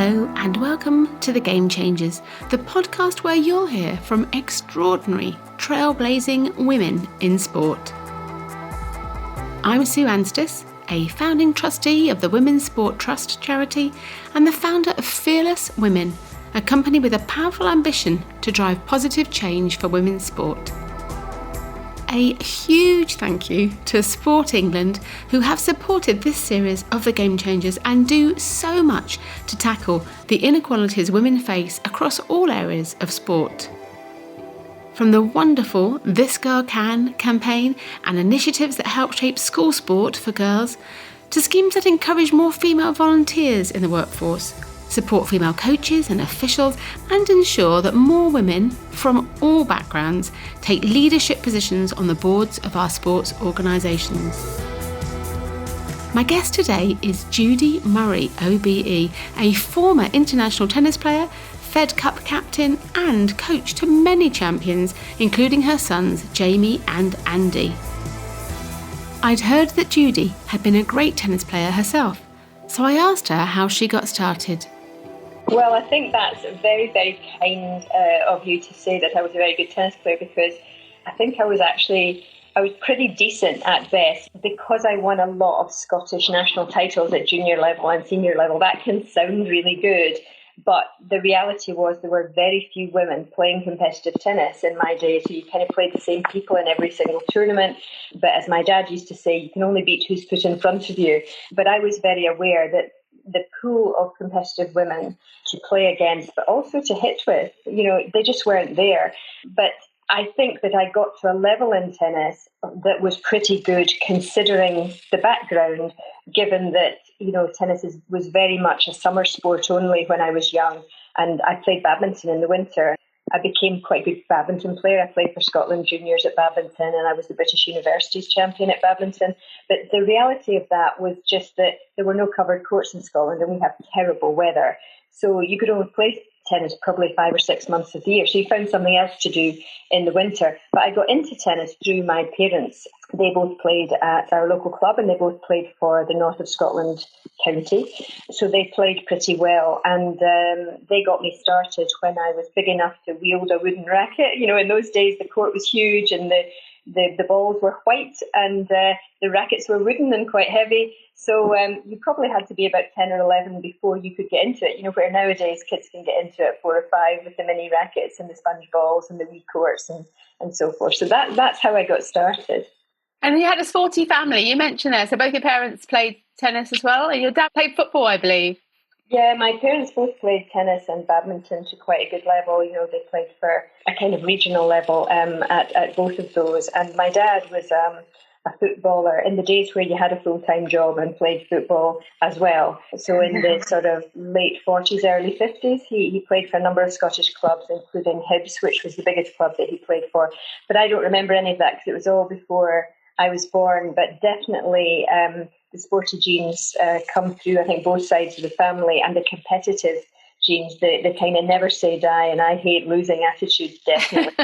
Hello and welcome to The Game Changers, the podcast where you'll hear from extraordinary, trailblazing women in sport. I'm Sue Anstis, a founding trustee of the Women's Sport Trust charity and the founder of Fearless Women, a company with a powerful ambition to drive positive change for women's sport. A huge thank you to Sport England, who have supported this series of The Game Changers and do so much to tackle the inequalities women face across all areas of sport. From the wonderful This Girl Can campaign and initiatives that help shape school sport for girls, to schemes that encourage more female volunteers in the workforce, support female coaches and officials, and ensure that more women from all backgrounds take leadership positions on the boards of our sports organisations. My guest today is Judy Murray OBE, a former international tennis player, Fed Cup captain and coach to many champions, including her sons Jamie and Andy. I'd heard that Judy had been a great tennis player herself, so I asked her how she got started. Well, I think that's very, very kind of you to say that I was a very good tennis player, because I think I was pretty decent at best, because I won a lot of Scottish national titles at junior level and senior level. That can sound really good, but the reality was there were very few women playing competitive tennis in my day, so you kind of played the same people in every single tournament. But as my dad used to say, you can only beat who's put in front of you. But I was very aware that the pool of competitive women to play against, but also to hit with, they just weren't there. But I think that I got to a level in tennis that was pretty good, considering the background, given that, tennis was very much a summer sport only when I was young, and I played badminton in the winter. I became quite a good badminton player. I played for Scotland juniors at badminton, and I was the British Universities champion at badminton. But the reality of that was just that there were no covered courts in Scotland, and we have terrible weather. So you could only play tennis probably 5 or 6 months of the year. So you found something else to do in the winter. But I got into tennis through my parents. They both played at our local club, and they both played for the North of Scotland county. So they played pretty well. And they got me started when I was big enough to wield a wooden racket. In those days, the court was huge, and the balls were white, and the rackets were wooden and quite heavy. So you probably had to be about 10 or 11 before you could get into it, where nowadays kids can get into it 4 or 5 with the mini rackets and the sponge balls and the wee courts and so forth. So that's how I got started. And you had a sporty family, you mentioned there. So both your parents played tennis as well, and your dad played football, I believe. Yeah, my parents both played tennis and badminton to quite a good level. They played for a kind of regional level at both of those. And my dad was a footballer in the days where you had a full-time job and played football as well. So in the sort of late 40s, early 50s, he played for a number of Scottish clubs, including Hibs, which was the biggest club that he played for. But I don't remember any of that because it was all before I was born. But definitely the sporty genes come through, I think, both sides of the family, and the competitive genes, the kind of never say die and I hate losing attitude, definitely.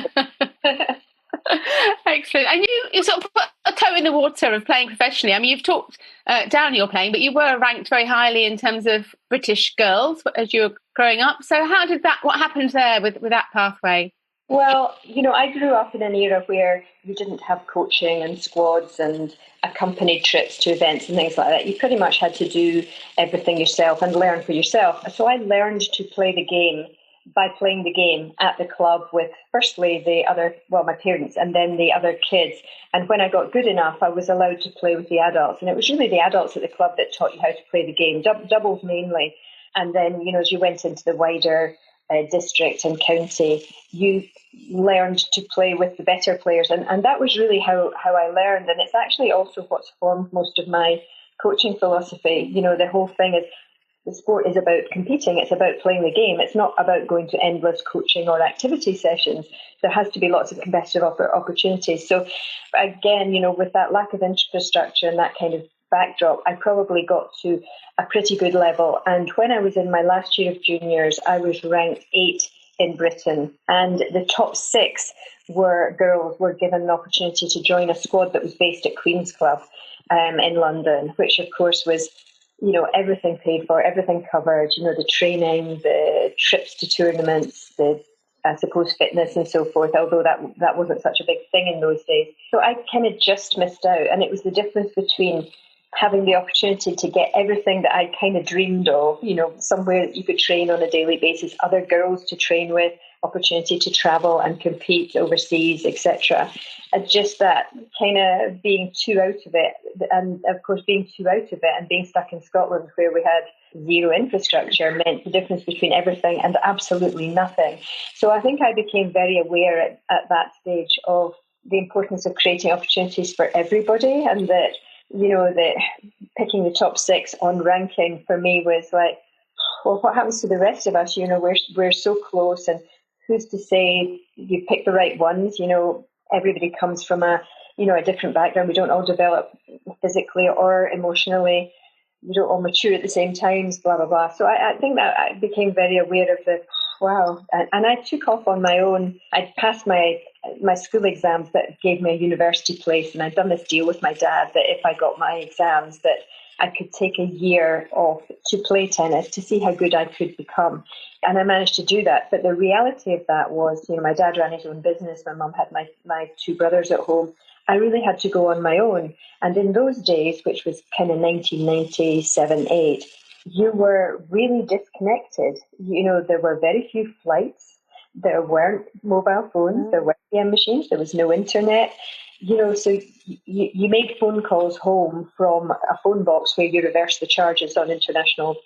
Excellent. And you sort of put a toe in the water of playing professionally. I mean, you've talked down your playing, but you were ranked very highly in terms of British girls as you were growing up. So what happened there with that pathway? Well, I grew up in an era where you didn't have coaching and squads and accompanied trips to events and things like that. You pretty much had to do everything yourself and learn for yourself. So I learned to play the game by playing the game at the club with, firstly, my parents, and then the other kids. And when I got good enough, I was allowed to play with the adults. And it was really the adults at the club that taught you how to play the game, doubles mainly. And then, as you went into the wider district and county, you learned to play with the better players. And that was really how I learned. And it's actually also what's formed most of my coaching philosophy. The whole thing is, the sport is about competing. It's about playing the game. It's not about going to endless coaching or activity sessions. There has to be lots of competitive opportunities. So again, with that lack of infrastructure and that kind of backdrop, I probably got to a pretty good level. And when I was in my last year of juniors, I was ranked 8 in Britain. And the top 6 girls were given an opportunity to join a squad that was based at Queen's Club in London, which of course was everything paid for, everything covered, the training, the trips to tournaments, the, I suppose, fitness and so forth, although that wasn't such a big thing in those days. So I kind of just missed out. And it was the difference between having the opportunity to get everything that I kind of dreamed of, somewhere that you could train on a daily basis, other girls to train with, opportunity to travel and compete overseas, etc. And just that kind of being too out of it. And of course, being too out of it and being stuck in Scotland where we had zero infrastructure meant the difference between everything and absolutely nothing. So I think I became very aware at that stage of the importance of creating opportunities for everybody, and that that picking the top 6 on ranking for me was like, well, what happens to the rest of us? We're so close, and who's to say you pick the right ones? Everybody comes from a different background. We don't all develop physically or emotionally. We don't all mature at the same times, blah, blah, blah. So I think that I became very aware of wow. And I took off on my own. I'd passed my school exams that gave me a university place, and I'd done this deal with my dad that if I got my exams that I could take a year off to play tennis to see how good I could become. And I managed to do that. But the reality of that was, my dad ran his own business. My mum had my 2 brothers at home. I really had to go on my own. And in those days, which was kind of 1997, 8, you were really disconnected. There were very few flights. There weren't mobile phones. There weren't ATM machines. There was no internet. So you made phone calls home from a phone box where you reverse the charges on international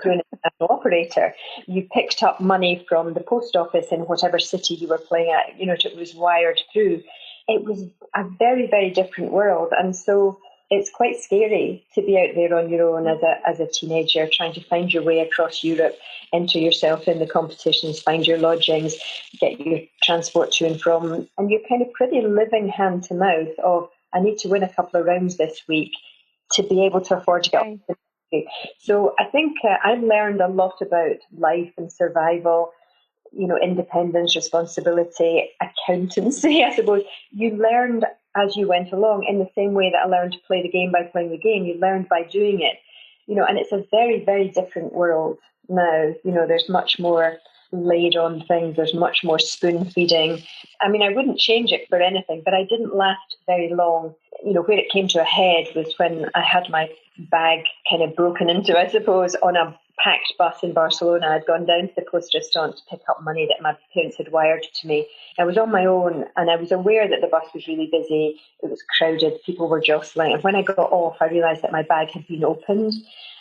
through an international operator. You picked up money from the post office in whatever city you were playing at. It was wired through. It was a very, very different world. And so it's quite scary to be out there on your own as a teenager, trying to find your way across Europe, enter yourself in the competitions, find your lodgings, get your transport to and from. And you're kind of pretty living hand to mouth of, I need to win a couple of rounds this week to be able to afford to get up. So I think I've learned a lot about life and survival, independence, responsibility, accountancy, I suppose. You learned as you went along in the same way that I learned to play the game by playing the game. You learned by doing it, and it's a very, very different world now. There's much more laid on things. There's much more spoon feeding. I mean, I wouldn't change it for anything, but I didn't last very long. Where it came to a head was when I had my bag kind of broken into, I suppose, on a packed bus in Barcelona. I'd gone down to the Coast restaurant to pick up money that my parents had wired to me. I was on my own, and I was aware that the bus was really busy. It was crowded. People were jostling. And when I got off, I realised that my bag had been opened.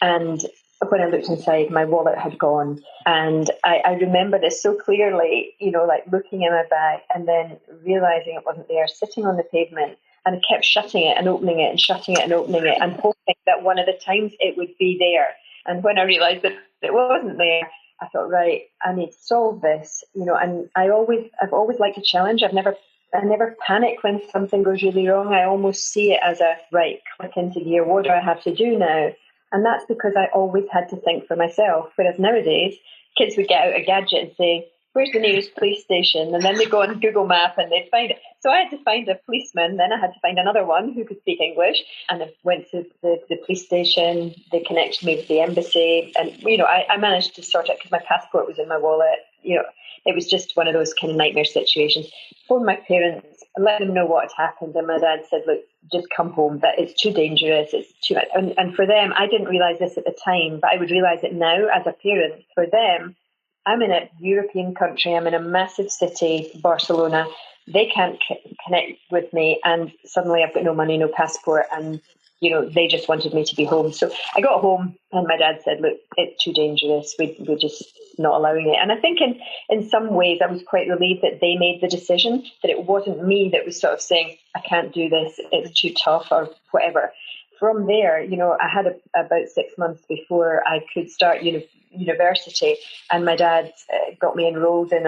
And when I looked inside, my wallet had gone. And I remember this so clearly, like looking in my bag and then realising it wasn't there, sitting on the pavement. And I kept shutting it and opening it and shutting it and opening it and hoping that one of the times it would be there. And when I realised that it wasn't there, I thought, right, I need to solve this, and I've always liked a challenge. I never panic when something goes really wrong. I almost see it as a, right, click into gear. What do I have to do now? And that's because I always had to think for myself. Whereas nowadays, kids would get out a gadget and say, where's the nearest police station? And then they go on Google Map and they'd find it. So I had to find a policeman. Then I had to find another one who could speak English. And I went to the police station. They connected me with the embassy. And, I managed to sort it because my passport was in my wallet. It was just one of those kind of nightmare situations. Phoned my parents, let them know what had happened. And my dad said, look, just come home. That it's too dangerous. It's too much. And for them, I didn't realise this at the time, but I would realise it now as a parent. For them, I'm in a European country. I'm in a massive city, Barcelona. They can't connect with me. And suddenly I've got no money, no passport. And, they just wanted me to be home. So I got home and my dad said, look, it's too dangerous. We're just not allowing it. And I think in some ways I was quite relieved that they made the decision, that it wasn't me that was sort of saying, I can't do this. It's too tough or whatever. From there, I had about 6 months before I could start university, and my dad got me enrolled did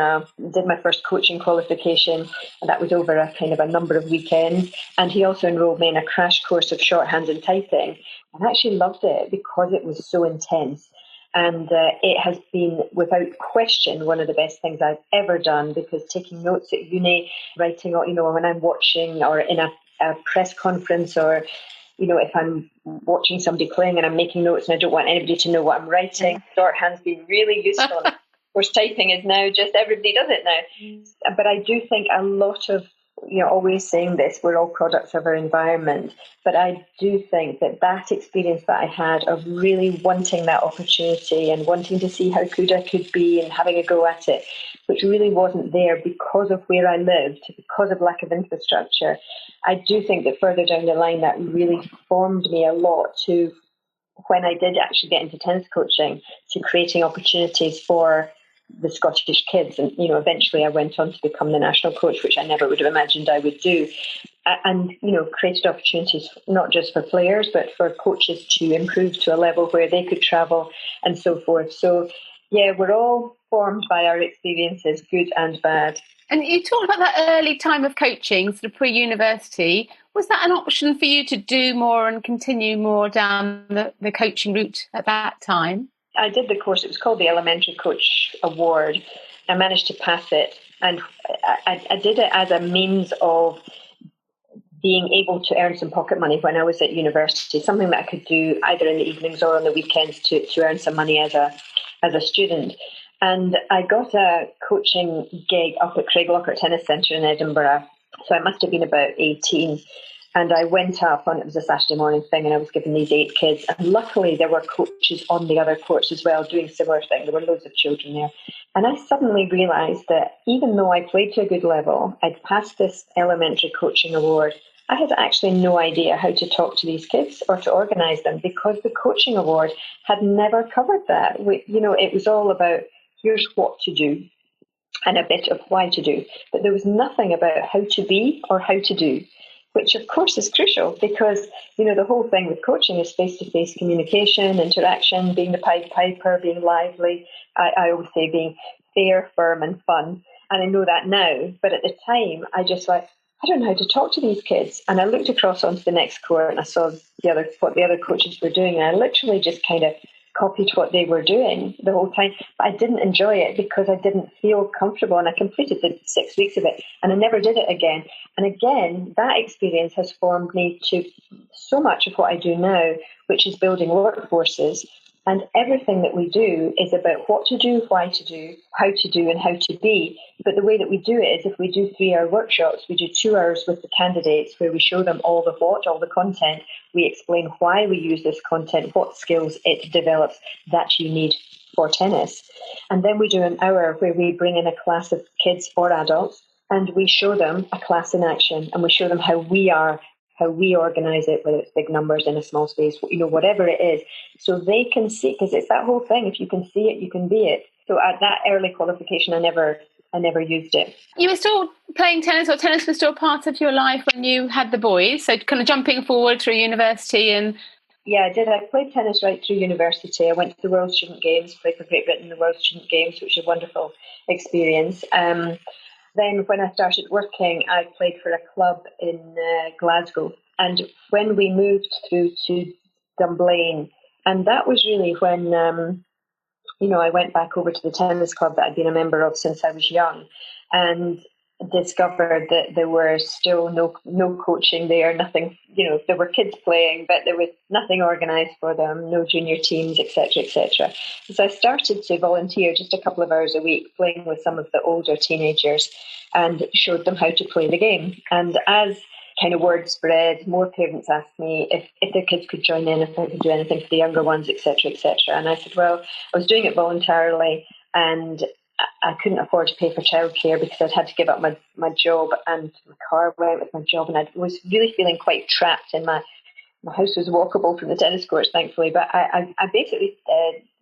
my first coaching qualification, and that was over a kind of a number of weekends. And he also enrolled me in a crash course of shorthand and typing. And I actually loved it because it was so intense. And it has been, without question, one of the best things I've ever done, because taking notes at uni, writing, when I'm watching or in a press conference or if I'm watching somebody playing and I'm making notes and I don't want anybody to know what I'm writing, shorthand's been really useful. Of course, typing is now just everybody does it now. But I do think a lot of, always saying this, we're all products of our environment. But I do think that experience that I had of really wanting that opportunity and wanting to see how good I could be and having a go at it, which really wasn't there because of where I lived, because of lack of infrastructure. I do think that further down the line, that really formed me a lot to, when I did actually get into tennis coaching, to creating opportunities for the Scottish kids. And, eventually I went on to become the national coach, which I never would have imagined I would do. And, created opportunities not just for players, but for coaches to improve to a level where they could travel and so forth. So, yeah, we're all formed by our experiences, good and bad. And you talked about that early time of coaching, sort of pre-university. Was that an option for you to do more and continue more down the coaching route at that time? I did the course. It was called the Elementary Coach Award. I managed to pass it, and I did it as a means of being able to earn some pocket money when I was at university, something that I could do either in the evenings or on the weekends to earn some money as a student. And I got a coaching gig up at Craiglockhart Tennis Centre in Edinburgh. So I must have been about 18. And I went up it was a Saturday morning thing, and I was given these 8 kids. And luckily there were coaches on the other courts as well doing similar things. There were loads of children there. And I suddenly realised that even though I played to a good level, I'd passed this elementary coaching award, I had actually no idea how to talk to these kids or to organise them, because the coaching award had never covered that. It was all about here's what to do and a bit of why to do. But there was nothing about how to be or how to do, which of course is crucial, because, the whole thing with coaching is face-to-face communication, interaction, being the Pied Piper, being lively. I always say being fair, firm and fun. And I know that now. But at the time, I just I don't know how to talk to these kids. And I looked across onto the next court and I saw what the other coaches were doing. And I literally just kind of copied what they were doing the whole time. But I didn't enjoy it because I didn't feel comfortable. And I completed the 6 weeks of it and I never did it again. And again, that experience has formed me to so much of what I do now, which is building workforces. And everything that we do is about what to do, why to do, how to do, and how to be. But the way that we do it is, if we do 3-hour workshops, we do 2 hours with the candidates where we show them all the content. We explain why we use this content, what skills it develops that you need for tennis. And then we do an hour where we bring in a class of kids or adults and we show them a class in action, and we show them how we organize it, whether it's big numbers in a small space, whatever it is, so they can see, because it's that whole thing. If you can see it, you can be it. So at that early qualification, I never used it. You were still playing tennis, or tennis was still part of your life when you had the boys? So kind of jumping forward through university and... Yeah, I did. I played tennis right through university. I went to the World Student Games, played for Great Britain in the World Student Games, which was a wonderful experience. Then when I started working, I played for a club in Glasgow. And when we moved through to Dunblane, and that was really when, I went back over to the tennis club that I'd been a member of since I was young, and discovered that there were still no coaching there, nothing, there were kids playing, but there was nothing organised for them, no junior teams, etc., etc. So I started to volunteer just a couple of hours a week, playing with some of the older teenagers, and showed them how to play the game. And as kind of word spread, more parents asked me if their kids could join in, if I could do anything for the younger ones, etc., etc. And I said, well, I was doing it voluntarily, and I couldn't afford to pay for childcare because I'd had to give up my job, and my car went with my job, and I was really feeling quite trapped in my house was walkable from the tennis courts, thankfully. But I basically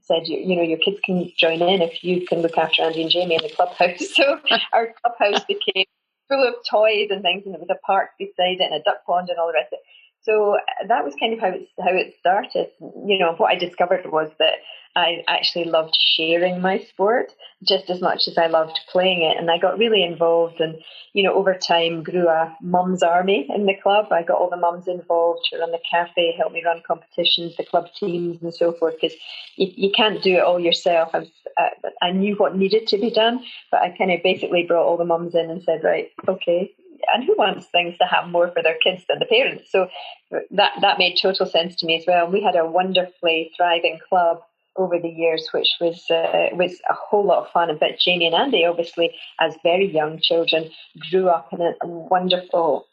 said, your kids can join in if you can look after Andy and Jamie in the clubhouse. So our clubhouse became full of toys and things, and there was a park beside it and a duck pond and all the rest of it. So that was kind of how it started. What I discovered was that I actually loved sharing my sport just as much as I loved playing it. And I got really involved and, over time grew a mum's army in the club. I got all the mums involved to run the cafe, help me run competitions, the club teams and so forth, because you can't do it all yourself. I knew what needed to be done, but I kind of basically brought all the mums in and said, right, okay, and who wants things to happen more for their kids than the parents? So that made total sense to me as well. We had a wonderfully thriving club over the years, which was a whole lot of fun. But Jamie and Andy, obviously, as very young children, grew up in a wonderful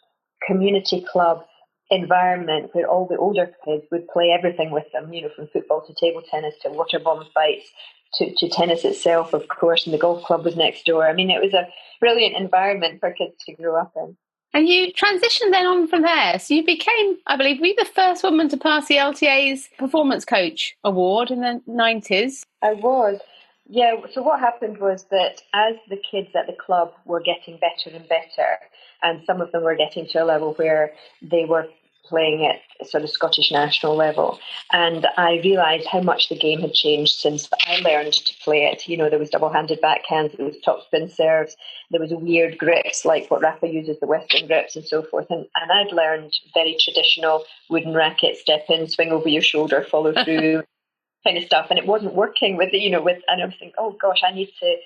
community club environment where all the older kids would play everything with them, from football to table tennis to water bomb fights to tennis itself, of course, and the golf club was next door. I mean, it was a brilliant environment for kids to grow up in. And you transitioned then on from there. So you became, I believe, were you the first woman to pass the LTA's Performance Coach Award in the 90s? I was. Yeah, so what happened was that as the kids at the club were getting better and better, and some of them were getting to a level where they were playing at sort of Scottish national level, and I realised how much the game had changed since I learned to play it. There was double-handed backhands, there was topspin serves, there was weird grips like what Rafa uses, the Western grips and so forth, and I'd learned very traditional wooden racket, step in, swing over your shoulder, follow through kind of stuff, and it wasn't working with and I was thinking, oh gosh, I need to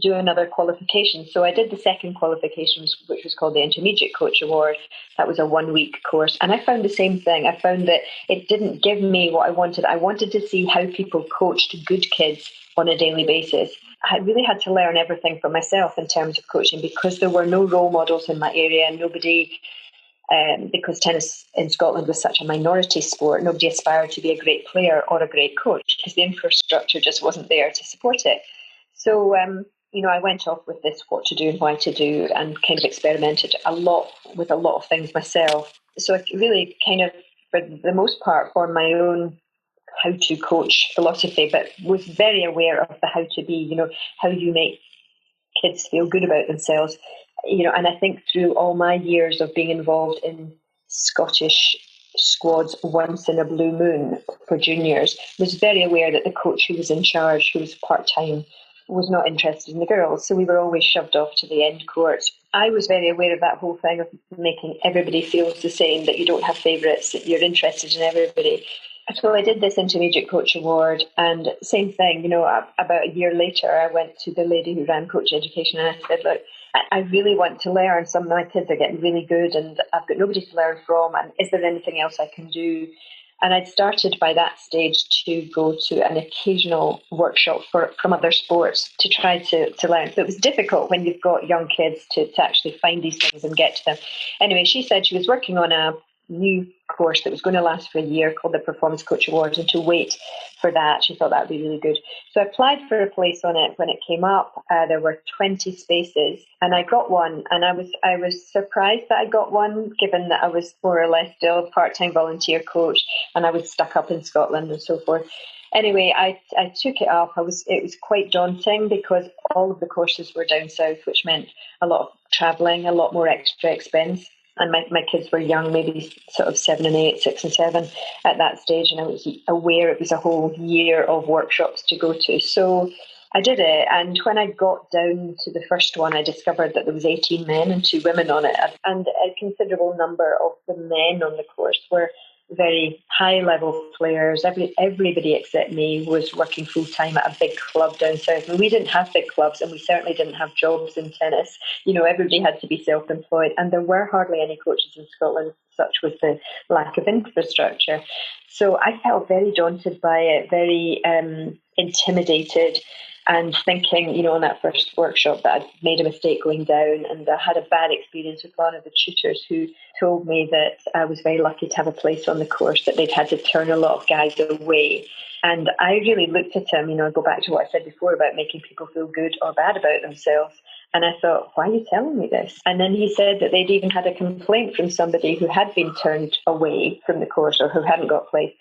do another qualification. So I did the second qualification, which was called the Intermediate Coach Award. That was a 1-week course, and I found the same thing. I found that it didn't give me what I wanted. I wanted to see how people coached good kids on a daily basis. I really had to learn everything for myself in terms of coaching, because there were no role models in my area, and nobody. Because tennis in Scotland was such a minority sport, nobody aspired to be a great player or a great coach because the infrastructure just wasn't there to support it. So, I went off with this what to do and why to do, and kind of experimented a lot with a lot of things myself. So I really kind of, for the most part, formed my own how to coach philosophy, but was very aware of the how to be, how you make kids feel good about themselves. And I think through all my years of being involved in Scottish squads once in a blue moon for juniors, was very aware that the coach who was in charge, who was part-time, was not interested in the girls. So we were always shoved off to the end court. I was very aware of that whole thing of making everybody feel the same, that you don't have favourites, that you're interested in everybody. So I did this Intermediate Coach Award, and same thing, about a year later, I went to the lady who ran Coach Education, and I said, look, I really want to learn. Some of my kids are getting really good and I've got nobody to learn from, and is there anything else I can do? And I'd started by that stage to go to an occasional workshop from other sports to try to learn. So it was difficult when you've got young kids to actually find these things and get to them. Anyway, she said she was working on a new course that was going to last for a year called the Performance Coach Awards, and to wait for that, she thought that would be really good. So I applied for a place on it when it came up. There were 20 spaces, and I got one, and I was surprised that I got one, given that I was more or less still a part-time volunteer coach, and I was stuck up in Scotland and so forth. Anyway, I took it up. It was quite daunting because all of the courses were down south, which meant a lot of travelling, a lot more extra expense. And my kids were young, maybe sort of 7 and 8, 6 and 7 at that stage. And I was aware it was a whole year of workshops to go to. So I did it. And when I got down to the first one, I discovered that there was 18 men and 2 women on it. And a considerable number of the men on the course were very high-level players. Everybody except me was working full-time at a big club down south. And we didn't have big clubs, and we certainly didn't have jobs in tennis. Everybody had to be self-employed, and there were hardly any coaches in Scotland. Such was the lack of infrastructure. So I felt very daunted by it, very intimidated, and thinking, on that first workshop that I'd made a mistake going down, and I had a bad experience with one of the tutors who told me that I was very lucky to have a place on the course, that they'd had to turn a lot of guys away. And I really looked at him, I go back to what I said before about making people feel good or bad about themselves. And I thought, why are you telling me this? And then he said that they'd even had a complaint from somebody who had been turned away from the course or who hadn't got a place.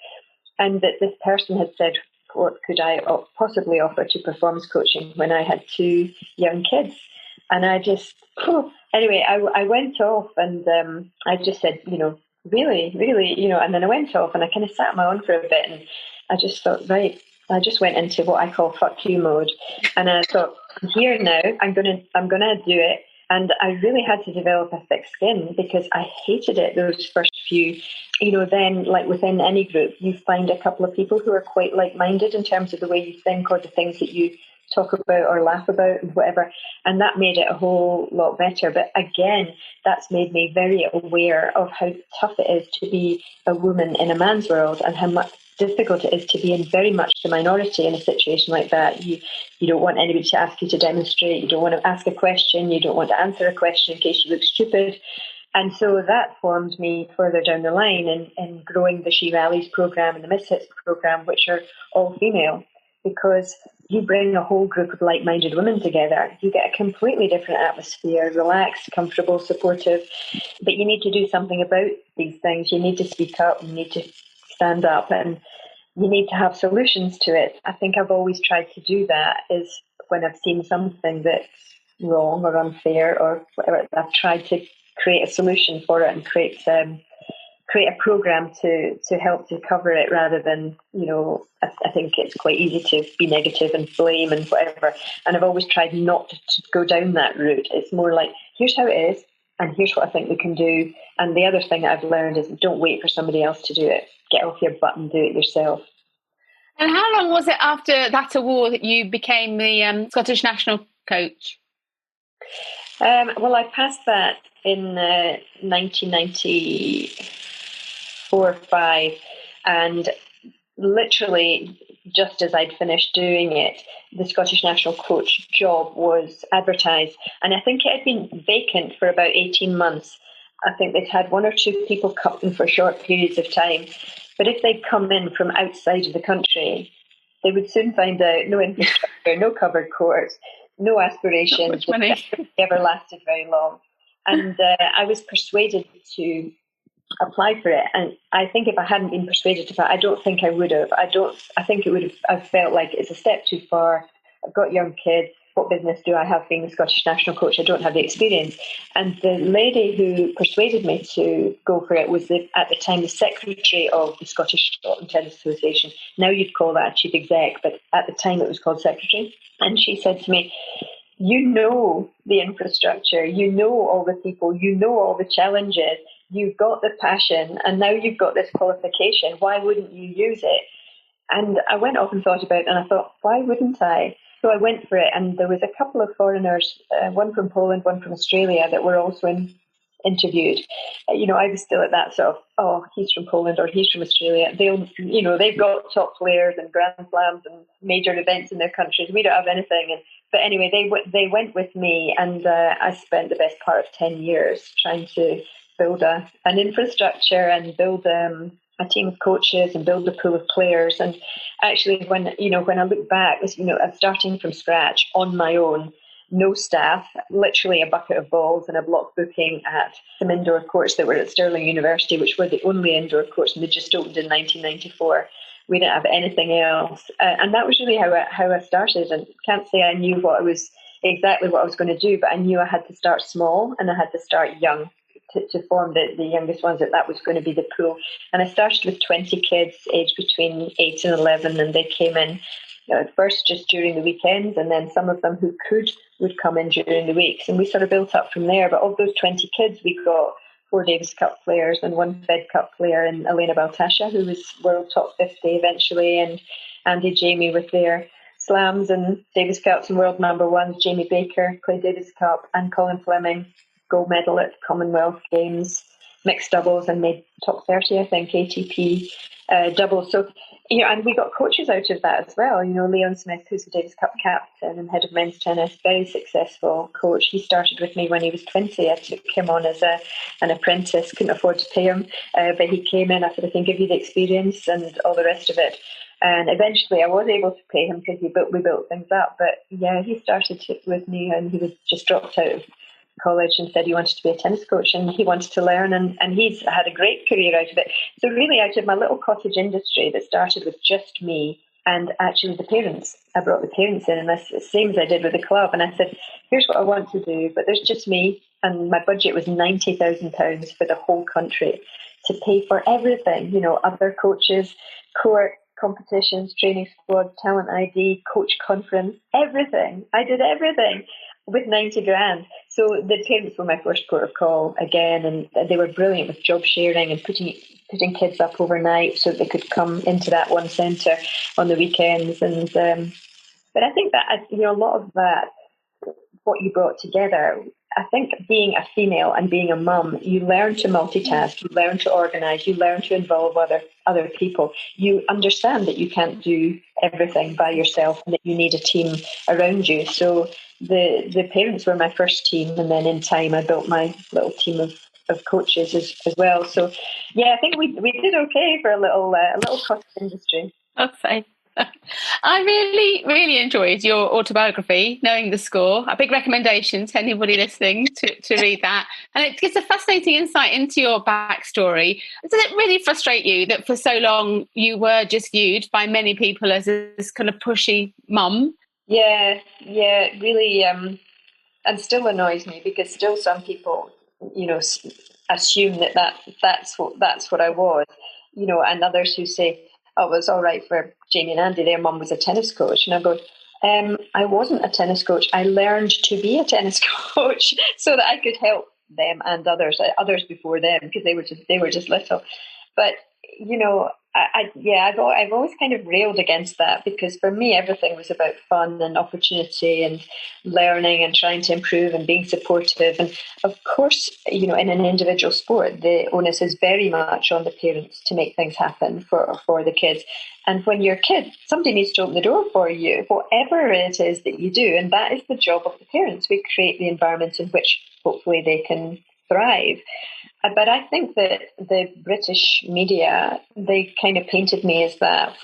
And that this person had said, what could I possibly offer to performance coaching when I had 2 young kids? And I just, anyway, I went off and I just said, really, and then I went off and I kind of sat on my own for a bit, and I just thought, right, I just went into what I call fuck you mode. And I thought, I'm here now, I'm gonna do it. And I really had to develop a thick skin because I hated it those first few. Then like within any group, you find a couple of people who are quite like-minded in terms of the way you think or the things that you talk about or laugh about and whatever. And that made it a whole lot better. But again, that's made me very aware of how tough it is to be a woman in a man's world, and how much difficult it is to be in very much the minority in a situation like that. You don't want anybody to ask you to demonstrate. You don't want to ask a question. You don't want to answer a question in case you look stupid. And so that formed me further down the line in growing the She Rallies program and the Misfits program, which are all female, because you bring a whole group of like-minded women together. You get a completely different atmosphere, relaxed, comfortable, supportive. But you need to do something about these things. You need to speak up. You need to stand up, and you need to have solutions to it. I think I've always tried to do that, is when I've seen something that's wrong or unfair or whatever, I've tried to create a solution for it and create a program to help to cover it, rather than, I think it's quite easy to be negative and blame and whatever. And I've always tried not to go down that route. It's more like, here's how it is, and here's what I think we can do. And the other thing that I've learned is, don't wait for somebody else to do it. Get off your butt and do it yourself. And how long was it after that award that you became the Scottish national coach? Well, I passed that in 1994-5, and literally just as I'd finished doing it, the Scottish national coach job was advertised, and I think it had been vacant for about 18 months. I think they'd had one or two people come for short periods of time, but if they'd come in from outside of the country, they would soon find out no infrastructure, no covered courts, no aspirations. It never lasted very long. And I was persuaded to apply for it. And I think if I hadn't been persuaded to that, I don't think I would have. I think it would have, I felt like it's a step too far. I've got young kids. What business do I have being the Scottish national coach? I don't have the experience. And the lady who persuaded me to go for it was at the time the secretary of the Scottish Scotland Tennis Association. Now you'd call that a chief exec, but at the time it was called secretary. And she said to me, you know the infrastructure, you know all the people, you know all the challenges, you've got the passion, and now you've got this qualification. Why wouldn't you use it? And I went off and thought about it, and I thought, why wouldn't I? So I went for it, and there was a couple of foreigners, one from Poland, one from Australia, that were also interviewed. I was still at that sort of, oh, he's from Poland or he's from Australia. They've got top players and Grand Slams and major events in their countries. We don't have anything. But anyway, they went with me, and I spent the best part of 10 years trying to build an infrastructure and build a team of coaches and build a pool of players. And actually, when I look back, I'm starting from scratch on my own, no staff, literally a bucket of balls and a block booking at some indoor courts that were at Stirling University, which were the only indoor courts, and they just opened in 1994. We didn't have anything else. And that was really how I started. And can't say I knew exactly what I was going to do, but I knew I had to start small and I had to start young to form the youngest ones, that was going to be the pool. And I started with 20 kids aged between 8 and 11, and they came in at first just during the weekends, and then some of them who would come in during the weeks. And we sort of built up from there. But of those 20 kids, we got 4 Davis Cup players and 1 Fed Cup player in Elena Baltasha, who was world top 50 eventually, and Andy Jamie with their slams and Davis Cups and world number ones. Jamie Baker played Davis Cup, and Colin Fleming, gold medal at Commonwealth Games, mixed doubles, and made top 30, I think, ATP doubles. So, and we got coaches out of that as well. Leon Smith, who's the Davis Cup captain and head of men's tennis, very successful coach. He started with me when he was 20. I took him on as an apprentice, couldn't afford to pay him, but he came in. I said, I can give you the experience and all the rest of it. And eventually I was able to pay him because we built things up. But yeah, he started with me, and he was just dropped out of college and said he wanted to be a tennis coach, and he wanted to learn, and he's had a great career out of it. So really, out of my little cottage industry that started with just me and actually the parents, I brought the parents in, and that's the same as I did with the club. And I said, here's what I want to do, but there's just me, and my budget was £90,000 for the whole country to pay for everything, other coaches, court, competitions, training squad, talent ID, coach conference, everything. I did everything with 90 grand. So the parents were my first port of call again, and they were brilliant with job sharing and putting kids up overnight so they could come into that one centre on the weekends. And But I think that, a lot of that, what you brought together, I think being a female and being a mum, you learn to multitask, you learn to organise, you learn to involve other people. You understand that you can't do everything by yourself and that you need a team around you. So the parents were my first team, and then in time I built my little team of coaches as well. So yeah, I think we did okay for a little cottage industry. I'd say. I really, really enjoyed your autobiography, Knowing the Score. A big recommendation to anybody listening to read that. And it gives a fascinating insight into your backstory. Does it really frustrate you that for so long you were just viewed by many people as this kind of pushy mum? Yeah, it really, and still annoys me, because still some people, assume that's what I was, and others who say, oh, it was all right for Jamie and Andy, their mum was a tennis coach. And I go, I wasn't a tennis coach. I learned to be a tennis coach so that I could help them and others before them, because they were just little. But I've always kind of railed against that, because for me everything was about fun and opportunity and learning and trying to improve and being supportive. And of course, in an individual sport, the onus is very much on the parents to make things happen for the kids. And when you're a kid, somebody needs to open the door for you, whatever it is that you do. And that is the job of the parents. We create the environment in which hopefully they can thrive. But I think that the British media, they kind of painted me as that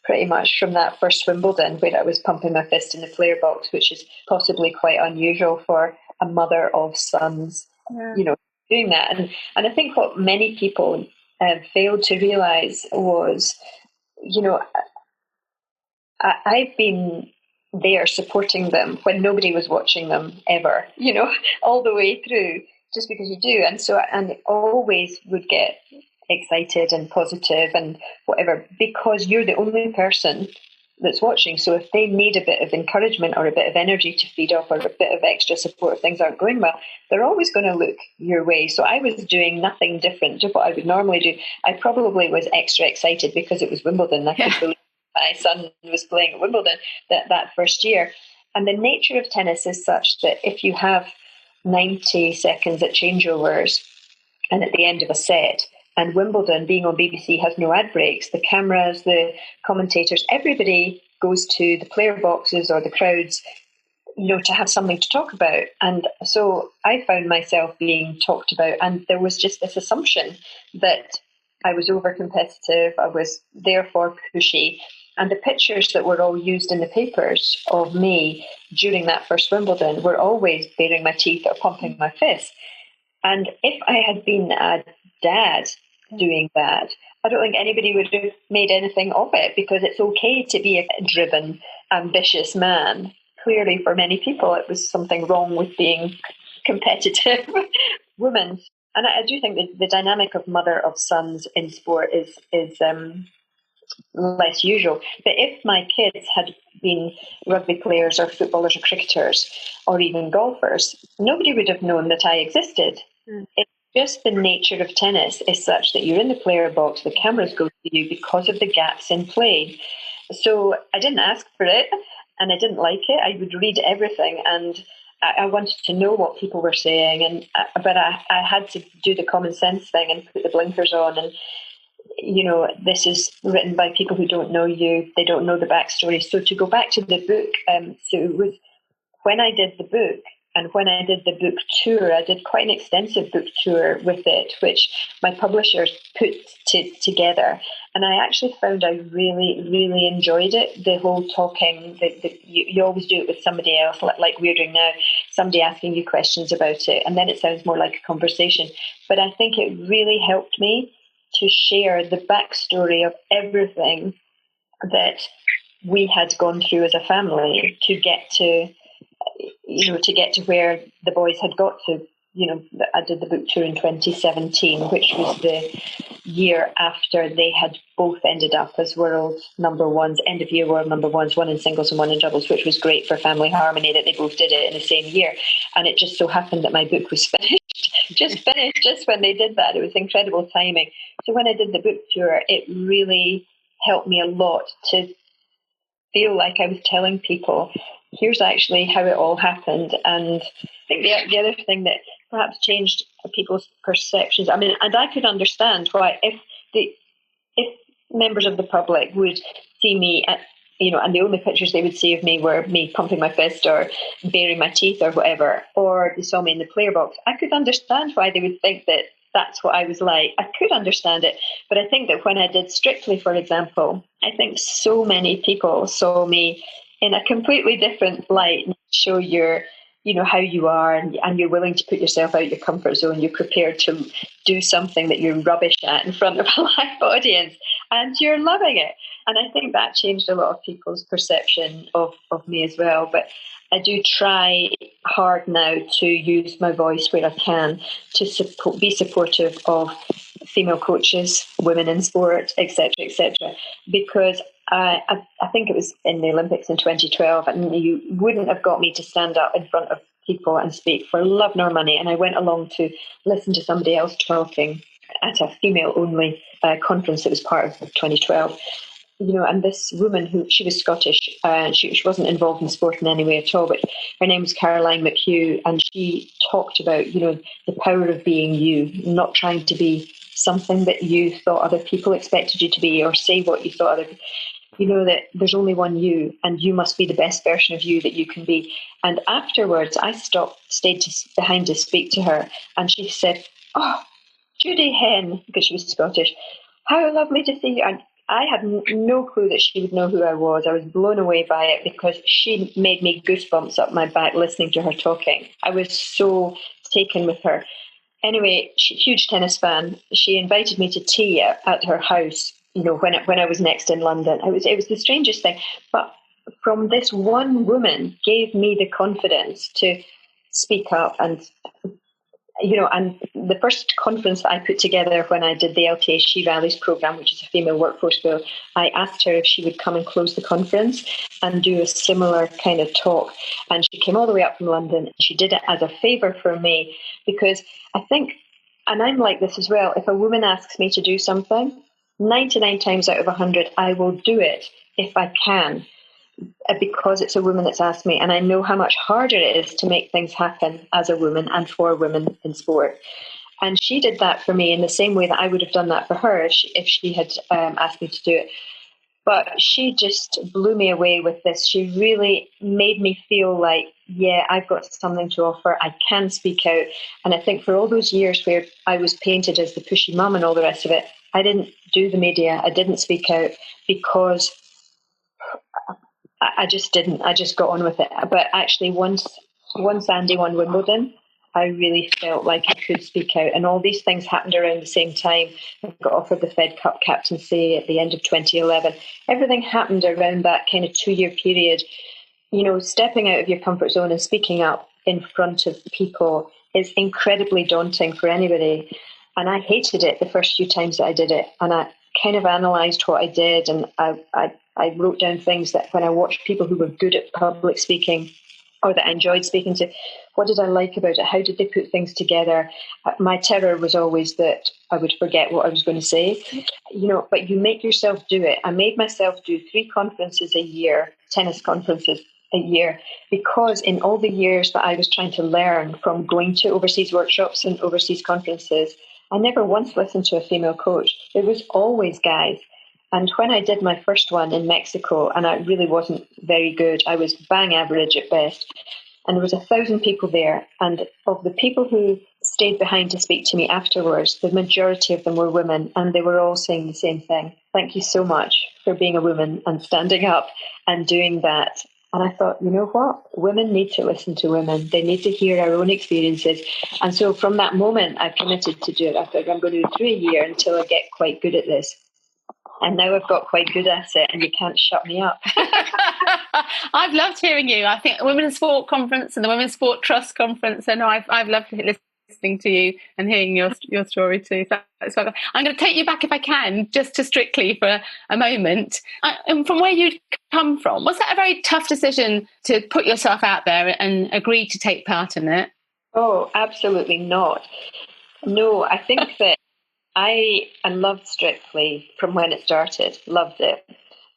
pretty much from that first Wimbledon, where I was pumping my fist in the player box, which is possibly quite unusual for a mother of sons, doing that. And I think what many people failed to realise was, I've been there supporting them when nobody was watching them ever, all the way through, just because you do. And always would get excited and positive and whatever, because you're the only person that's watching. So if they need a bit of encouragement or a bit of energy to feed off, or a bit of extra support if things aren't going well, they're always going to look your way. So I was doing nothing different to what I would normally do. I probably was extra excited because it was Wimbledon. I could believe my son was playing at Wimbledon that first year. And the nature of tennis is such that if you have 90 seconds at changeovers and at the end of a set, and Wimbledon, being on BBC, has no ad breaks, the cameras, the commentators, everybody goes to the player boxes or the crowds, to have something to talk about. And so I found myself being talked about, and there was just this assumption that I was over competitive, I was therefore pushy. And the pictures that were all used in the papers of me during that first Wimbledon were always baring my teeth or pumping my fist. And if I had been a dad doing that, I don't think anybody would have made anything of it, because it's okay to be a driven, ambitious man. Clearly, for many people, it was something wrong with being competitive women. And I do think that the dynamic of mother of sons in sport is less usual. But if my kids had been rugby players or footballers or cricketers or even golfers, nobody would have known that I existed. It's just the nature of tennis is such that you're in the player box, the cameras go to you because of the gaps in play. So I didn't ask for it, and I didn't like it. I would read everything, and I wanted to know what people were saying, but I had to do the common sense thing and put the blinkers on. And this is written by people who don't know you. They don't know the backstory. So to go back to the book, so it was when I did the book and when I did the book tour, I did quite an extensive book tour with it, which my publishers put together. And I actually found I really, really enjoyed it. The whole talking, you always do it with somebody else, like we're doing now, somebody asking you questions about it. And then it sounds more like a conversation. But I think it really helped me to share the backstory of everything that we had gone through as a family to get to where the boys had got to. I did the book tour in 2017, which was the year after they had both ended up as world number ones, end of year world number ones, one in singles and one in doubles, which was great for family harmony that they both did it in the same year. And it just so happened that my book was finished just when they did that. It was incredible timing. So when I did the book tour, it really helped me a lot to feel like I was telling people, here's actually how it all happened. And I think the other thing that perhaps changed people's perceptions, I mean, and I could understand why if members of the public would see me at, and the only pictures they would see of me were me pumping my fist or baring my teeth or whatever, or they saw me in the player box, I could understand why they would think that that's what I was like. I could understand it. But I think that when I did Strictly, for example, I think so many people saw me in a completely different light, show your, how you are, and you're willing to put yourself out your comfort zone. You're prepared to do something that you're rubbish at in front of a live audience, and you're loving it. And I think that changed a lot of people's perception of me as well. But I do try hard now to use my voice where I can to be supportive of female coaches, women in sport, etc., because I think it was in the Olympics in 2012, and you wouldn't have got me to stand up in front of people and speak for love nor money. And I went along to listen to somebody else talking at a female-only conference that was part of 2012. And this woman she was Scottish, and she wasn't involved in sport in any way at all, but her name was Caroline McHugh, and she talked about, the power of being you, not trying to be something that you thought other people expected you to be, or say what you thought that there's only one you, and you must be the best version of you that you can be. And afterwards, I stayed behind to speak to her, and she said, "Oh, Judy Hen," because she was Scottish, "how lovely to see you." And I had no clue that she would know who I was. I was blown away by it because she made me goosebumps up my back listening to her talking. I was so taken with her. Anyway, huge tennis fan. She invited me to tea at her house, when I was next in London. It was the strangest thing. But from this one woman gave me the confidence to speak up. And the first conference that I put together when I did the LTA She Rallies program, which is a female workforce bill, I asked her if she would come and close the conference and do a similar kind of talk. And she came all the way up from London. She did it as a favour for me, because I think, and I'm like this as well, if a woman asks me to do something, 99 times out of 100, I will do it if I can, because it's a woman that's asked me, and I know how much harder it is to make things happen as a woman and for women in sport. And she did that for me in the same way that I would have done that for her if she had asked me to do it. But she just blew me away with this. She really made me feel like, yeah, I've got something to offer. I can speak out. And I think for all those years where I was painted as the pushy mum and all the rest of it, I didn't do the media. I didn't speak out because I just didn't. I just got on with it. But actually, once Andy won Wimbledon, I really felt like I could speak out. And all these things happened around the same time. I got offered the Fed Cup captaincy at the end of 2011. Everything happened around that kind of 2-year period. Stepping out of your comfort zone and speaking up in front of people is incredibly daunting for anybody. And I hated it the first few times that I did it. And I kind of analysed what I did. And I wrote down things that when I watched people who were good at public speaking or that I enjoyed speaking to, what did I like about it? How did they put things together? My terror was always that I would forget what I was going to say, but you make yourself do it. I made myself do 3 conferences a year, tennis conferences a year, because in all the years that I was trying to learn from going to overseas workshops and overseas conferences, I never once listened to a female coach. It was always guys. And when I did my first one in Mexico, and I really wasn't very good, I was bang average at best. And there was 1,000 people there. And of the people who stayed behind to speak to me afterwards, the majority of them were women, and they were all saying the same thing. Thank you so much for being a woman and standing up and doing that. And I thought, you know what? Women need to listen to women. They need to hear our own experiences. And so from that moment, I committed to do it. I thought, I'm going to do it 3 a year until I get quite good at this. And now I've got quite good at it, and you can't shut me up. I've loved hearing you. I think the Women's Sport Conference and the Women's Sport Trust Conference, and I've loved listening to you and hearing your story too. So I'm going to take you back, if I can, just to Strictly for a moment. And from where you'd come from, was that a very tough decision to put yourself out there and agree to take part in it? Oh, absolutely not. No, I think that I loved Strictly from when it started, loved it.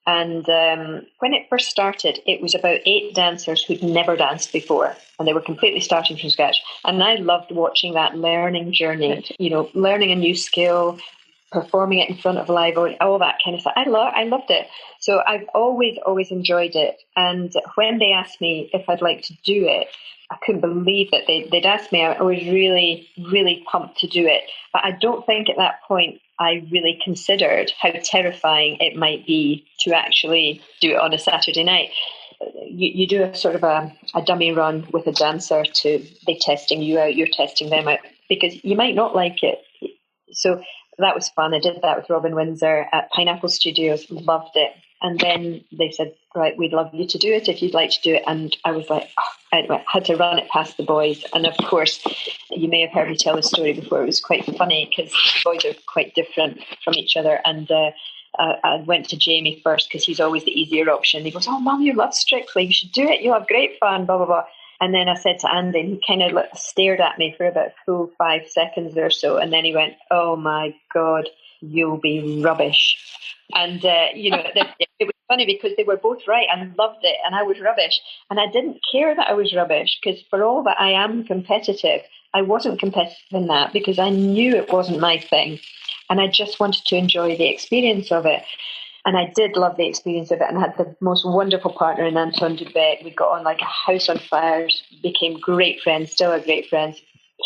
And when it first started, it was about 8 dancers who'd never danced before, and they were completely starting from scratch. And I loved watching that learning journey, learning a new skill, performing it in front of a live audience, all that kind of stuff. I loved it. So I've always enjoyed it. And when they asked me if I'd like to do it, I couldn't believe that they'd asked me. I was really, really pumped to do it. But I don't think at that point I really considered how terrifying it might be to actually do it on a Saturday night. You do a sort of a dummy run with a dancer to be testing you out, you're testing them out, because you might not like it. So that was fun. I did that with Robin Windsor at Pineapple Studios, loved it. And then they said, right, we'd love you to do it if you'd like to do it. And I was like, I had to run it past the boys. And of course, you may have heard me tell the story before. It was quite funny because the boys are quite different from each other. And I went to Jamie first because he's always the easier option. He goes, oh, Mum, you love Strictly. You should do it. You'll have great fun, blah, blah, blah. And then I said to Andy, and he kind of stared at me for about a full 5 seconds or so. And then he went, oh, my God, you'll be rubbish. And, it was funny because they were both right. I loved it and I was rubbish. And I didn't care that I was rubbish because for all that I am competitive, I wasn't competitive in that because I knew it wasn't my thing. And I just wanted to enjoy the experience of it. And I did love the experience of it and had the most wonderful partner in Anton Dubet. We got on like a house on fire, became great friends, still are great friends.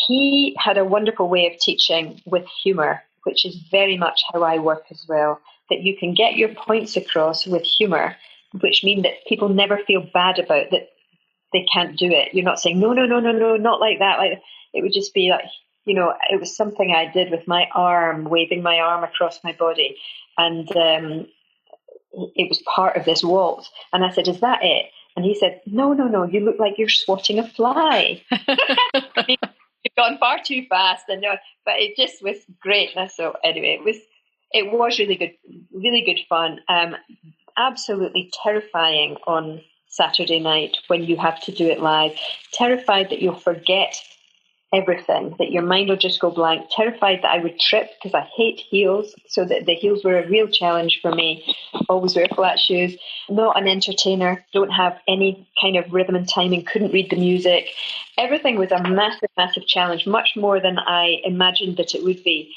He had a wonderful way of teaching with humour, which is very much how I work as well, that you can get your points across with humour, which means that people never feel bad about that they can't do it. You're not saying, no, not like that. Like, it would just be like, it was something I did with my arm, waving my arm across my body. And it was part of this waltz. And I said, is that it? And he said, no, you look like you're swatting a fly. You've gone far too fast. And but it just was great. So anyway, it was really good fun. Absolutely terrifying on Saturday night when you have to do it live. Terrified that you'll forget everything, that your mind will just go blank. Terrified that I would trip because I hate heels, so that the heels were a real challenge for me. Always wear flat shoes. Not an entertainer, don't have any kind of rhythm and timing, couldn't read the music. Everything was a massive challenge, much more than I imagined that it would be.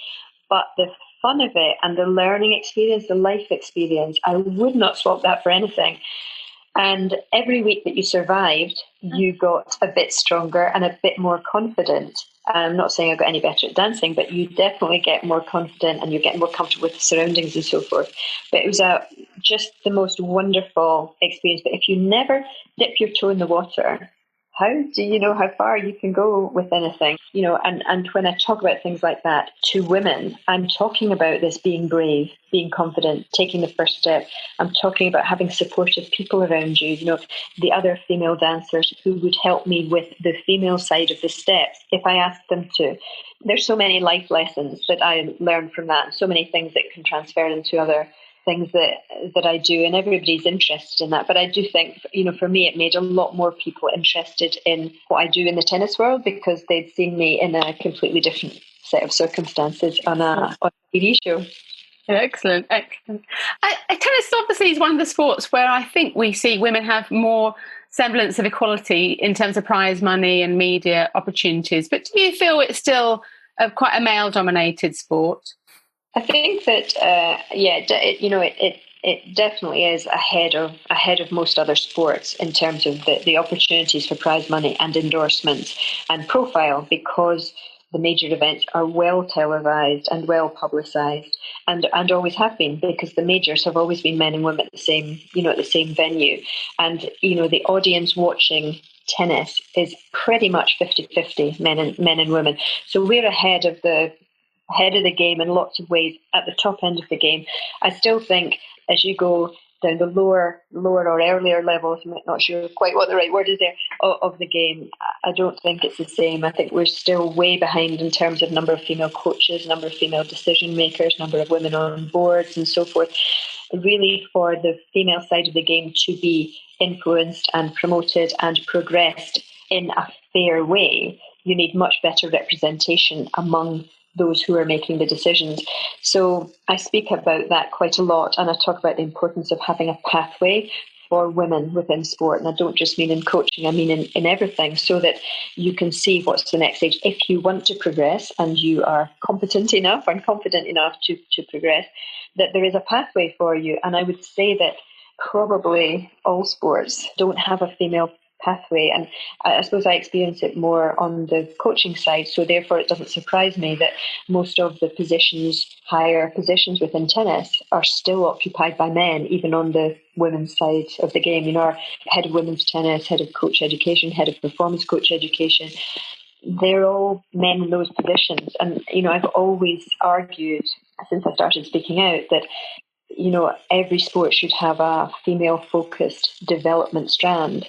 But the fun of it and the learning experience, the life experience, I would not swap that for anything. And every week that you survived, you got a bit stronger and a bit more confident. I'm not saying I got any better at dancing, but you definitely get more confident and you get more comfortable with the surroundings and so forth. But it was just the most wonderful experience. But if you never dip your toe in the water, how do you know how far you can go with anything? And when I talk about things like that to women, I'm talking about this being brave, being confident, taking the first step. I'm talking about having supportive people around you, the other female dancers who would help me with the female side of the steps if I asked them to. There's so many life lessons that I learned from that, and so many things that can transfer into other things that I do, and everybody's interested in that. But I do think, for me, it made a lot more people interested in what I do in the tennis world because they'd seen me in a completely different set of circumstances on a TV show. Excellent. Tennis obviously is one of the sports where I think we see women have more semblance of equality in terms of prize money and media opportunities. But do you feel it's still quite a male-dominated sport? I think that it definitely is ahead of most other sports in terms of the opportunities for prize money and endorsements and profile, because the major events are well televised and well publicised and always have been, because the majors have always been men and women at the same venue, and the audience watching tennis is pretty much 50-50 men and women. So we're ahead of the game in lots of ways at the top end of the game. I still think as you go down the lower or earlier levels, I'm not sure quite what the right word is there, of the game, I don't think it's the same. I think we're still way behind in terms of number of female coaches, number of female decision makers, number of women on boards and so forth. Really, for the female side of the game to be influenced and promoted and progressed in a fair way, you need much better representation among those who are making the decisions. So I speak about that quite a lot, and I talk about the importance of having a pathway for women within sport. And I don't just mean in coaching, I mean in everything, so that you can see what's the next stage. If you want to progress and you are competent enough and confident enough to progress, that there is a pathway for you. And I would say that probably all sports don't have a female pathway, and I suppose I experience it more on the coaching side, so therefore it doesn't surprise me that most of the higher positions within tennis are still occupied by men, even on the women's side of the game. Our head of women's tennis, head of coach education, head of performance coach education, they're all men in those positions. And I've always argued since I started speaking out that every sport should have a female focused development strand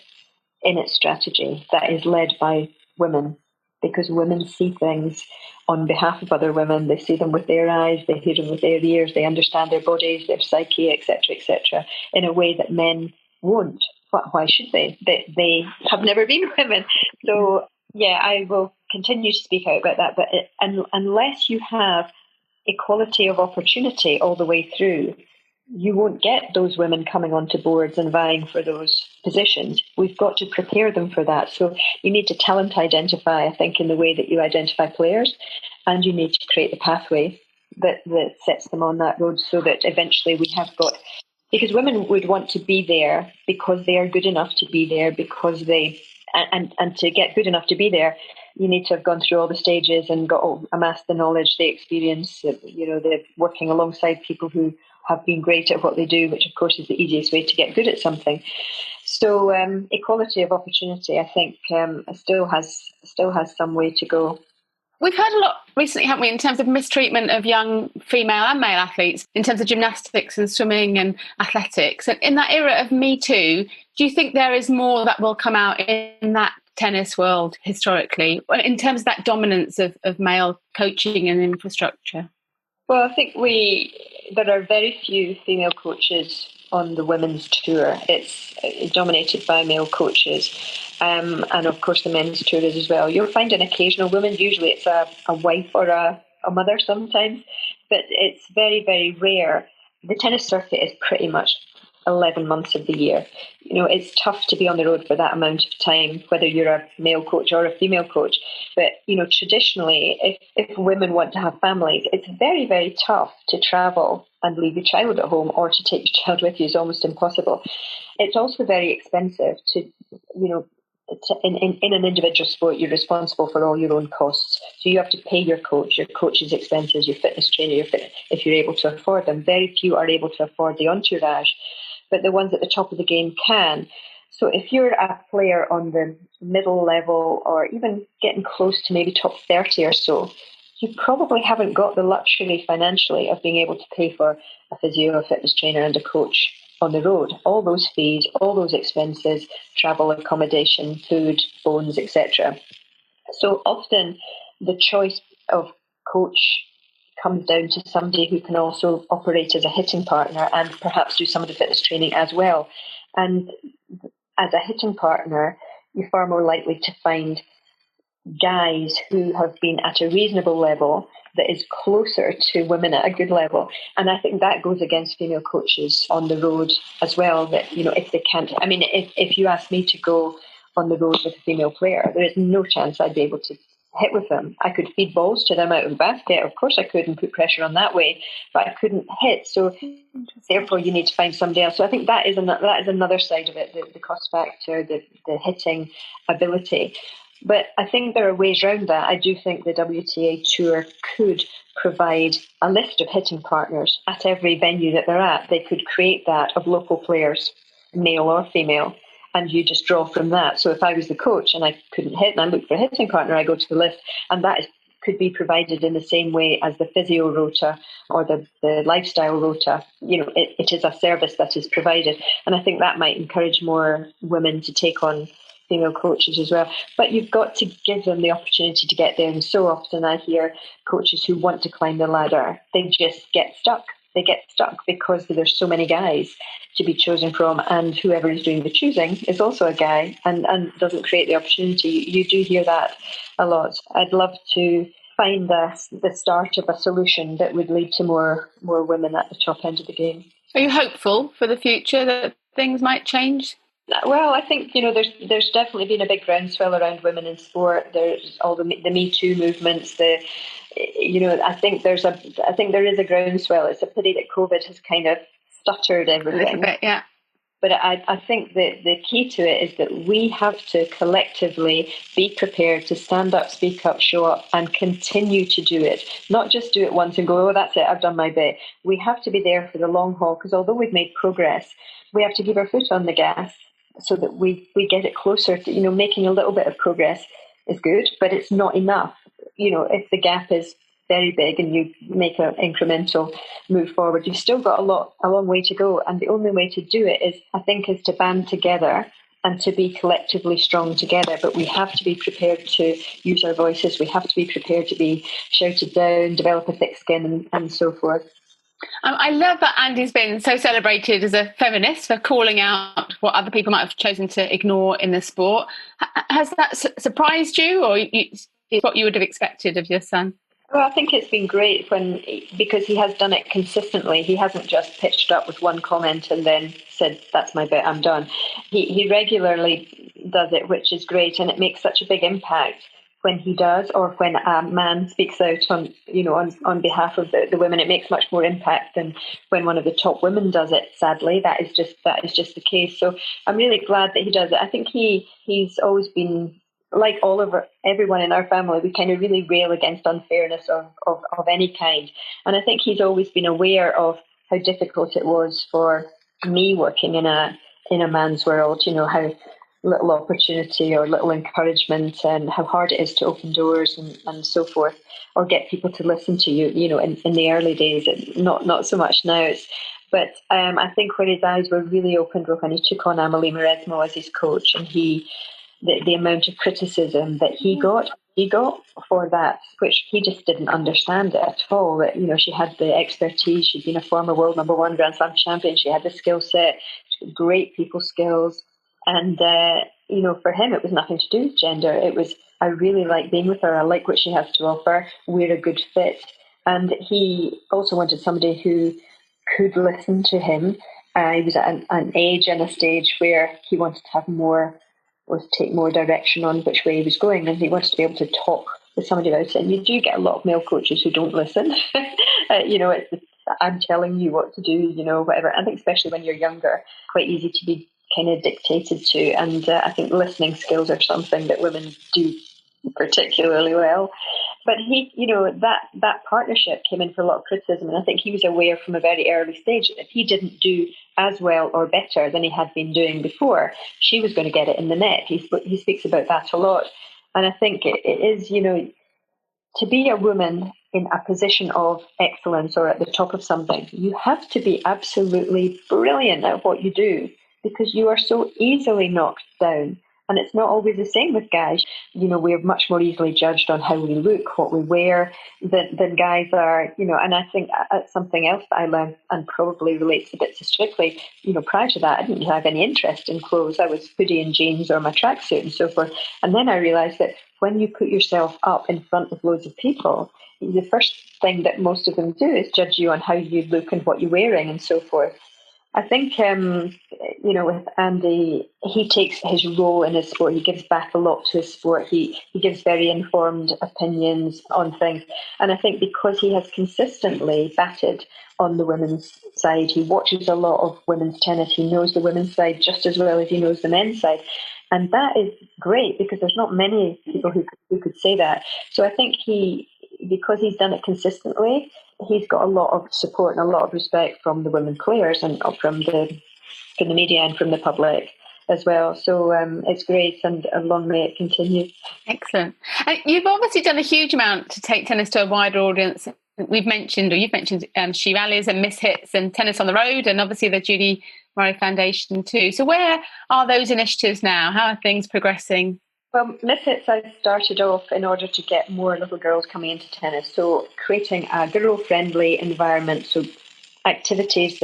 in its strategy that is led by women, because women see things on behalf of other women. They see them with their eyes, they hear them with their ears, they understand their bodies, their psyche, etc., in a way that men won't. Why should they? They have never been women. So, yeah, I will continue to speak out about that. But unless you have equality of opportunity all the way through, you won't get those women coming onto boards and vying for those positions. We've got to prepare them for that. So you need to talent identify, I think, in the way that you identify players, and you need to create the pathway that sets them on that road, so that eventually we have got, because women would want to be there because they are good enough to be there, because they, and to get good enough to be there, you need to have gone through all the stages and amassed the knowledge, the experience, they're working alongside people who have been great at what they do, which of course is the easiest way to get good at something. So equality of opportunity, I think, still has some way to go. We've heard a lot recently, haven't we, in terms of mistreatment of young female and male athletes, in terms of gymnastics and swimming and athletics. And in that era of Me Too, do you think there is more that will come out in that tennis world historically, in terms of that dominance of male coaching and infrastructure? Well, I think there are very few female coaches on the women's tour. It's dominated by male coaches. And of course the men's tour is as well. You'll find an occasional woman, usually it's a wife or a mother sometimes, but it's very, very rare. The tennis circuit is pretty much 11 months of the year. It's tough to be on the road for that amount of time, whether you're a male coach or a female coach. But, traditionally, if women want to have families, it's very, very tough to travel and leave your child at home, or to take your child with you is almost impossible. It's also very expensive to, in an individual sport, you're responsible for all your own costs. So you have to pay your coach's expenses, your fitness trainer, if you're able to afford them. Very few are able to afford the entourage, but the ones at the top of the game can. So if you're a player on the middle level, or even getting close to maybe top 30 or so, you probably haven't got the luxury financially of being able to pay for a physio, a fitness trainer and a coach on the road. All those fees, all those expenses, travel, accommodation, food, phones, etc. So often the choice of coach comes down to somebody who can also operate as a hitting partner and perhaps do some of the fitness training as well. And as a hitting partner, you're far more likely to find guys who have been at a reasonable level that is closer to women at a good level. And I think that goes against female coaches on the road as well, that, if they can't, if you ask me to go on the road with a female player, there is no chance I'd be able to hit with them. I could feed balls to them out of the basket, of course I could, and put pressure on that way, but I couldn't hit. So therefore you need to find somebody else. So I think that is another side of it, the cost factor, the hitting ability. But I think there are ways around that. I do think the WTA Tour could provide a list of hitting partners at every venue that they're at. They could create that of local players, male or female, and you just draw from that. So if I was the coach and I couldn't hit and I look for a hitting partner, I go to the list, and that could be provided in the same way as the physio rota or the lifestyle rota. It is a service that is provided. And I think that might encourage more women to take on female coaches as well. But you've got to give them the opportunity to get there. And so often I hear coaches who want to climb the ladder, they just get stuck. They get stuck because there's so many guys to be chosen from, and whoever is doing the choosing is also a guy and doesn't create the opportunity. You do hear that a lot. I'd love to find the start of a solution that would lead to more women at the top end of the game. Are you hopeful for the future that things might change? Well, I think, there's definitely been a big groundswell around women in sport. There's all the Me Too movements. I think there is a groundswell. It's a pity that COVID has kind of stuttered everything. A little bit, yeah. But I think that the key to it is that we have to collectively be prepared to stand up, speak up, show up, and continue to do it. Not just do it once and go, oh, that's it, I've done my bit. We have to be there for the long haul, because although we've made progress, we have to keep our foot on the gas so that we get it closer to, making a little bit of progress is good, but it's not enough. If the gap is very big and you make an incremental move forward, you've still got a long way to go. And the only way to do it is to band together and to be collectively strong together. But we have to be prepared to use our voices. We have to be prepared to be shouted down, develop a thick skin, and so forth. I love that Andy's been so celebrated as a feminist for calling out what other people might have chosen to ignore in the sport. Has that surprised you, or is what you would have expected of your son? Well, I think it's been great because he has done it consistently. He hasn't just pitched up with one comment and then said, that's my bit, I'm done. He regularly does it, which is great, and it makes such a big impact when he does, or when a man speaks out on behalf of the women. It makes much more impact than when one of the top women does it. Sadly, that is just the case. So I'm really glad that he does it. I think he's always been, like everyone in our family, we kind of really rail against unfairness of any kind. And I think he's always been aware of how difficult it was for me working in a man's world, how little opportunity or little encouragement, and how hard it is to open doors and so forth, or get people to listen to you, in the early days, not so much now. But I think where his eyes were really opened were when he took on Amelie Mauresmo as his coach, and the amount of criticism that he got for that, which he just didn't understand it at all. That, she had the expertise, she'd been a former world number one Grand Slam champion, she had the skill set, great people skills. And, for him, it was nothing to do with gender. It was, I really like being with her. I like what she has to offer. We're a good fit. And he also wanted somebody who could listen to him. He was at an age and a stage where he wanted to have more, or to take more direction on which way he was going. And he wanted to be able to talk with somebody about it. And you do get a lot of male coaches who don't listen. It's I'm telling you what to do, whatever. I think especially when you're younger, quite easy to be kind of dictated to, and I think listening skills are something that women do particularly well. But he, that partnership came in for a lot of criticism, and I think he was aware from a very early stage that if he didn't do as well or better than he had been doing before, she was going to get it in the net. He speaks about that a lot, and I think it is, to be a woman in a position of excellence or at the top of something, you have to be absolutely brilliant at what you do, because you are so easily knocked down. And it's not always the same with guys. We're much more easily judged on how we look, what we wear, than guys are, and I think that's something else that I learned, and probably relates a bit to Strictly. Prior to that, I didn't have any interest in clothes. I was hoodie and jeans or my tracksuit and so forth. And then I realised that when you put yourself up in front of loads of people, the first thing that most of them do is judge you on how you look and what you're wearing and so forth. I think, with Andy, he takes his role in his sport. He gives back a lot to his sport. He gives very informed opinions on things. And I think because he has consistently batted on the women's side, he watches a lot of women's tennis. He knows the women's side just as well as he knows the men's side. And that is great, because there's not many people who could say that. So I think because he's done it consistently, he's got a lot of support and a lot of respect from the women players, and from the media and from the public as well. So it's great, and long may it continue. Excellent. And you've obviously done a huge amount to take tennis to a wider audience. You've mentioned She Rallies and Miss Hits and Tennis on the Road, and obviously the Judy Murray Foundation too. So where are those initiatives now? How are things progressing? Well, Miss Hits, I started off in order to get more little girls coming into tennis. So creating a girl-friendly environment, so activities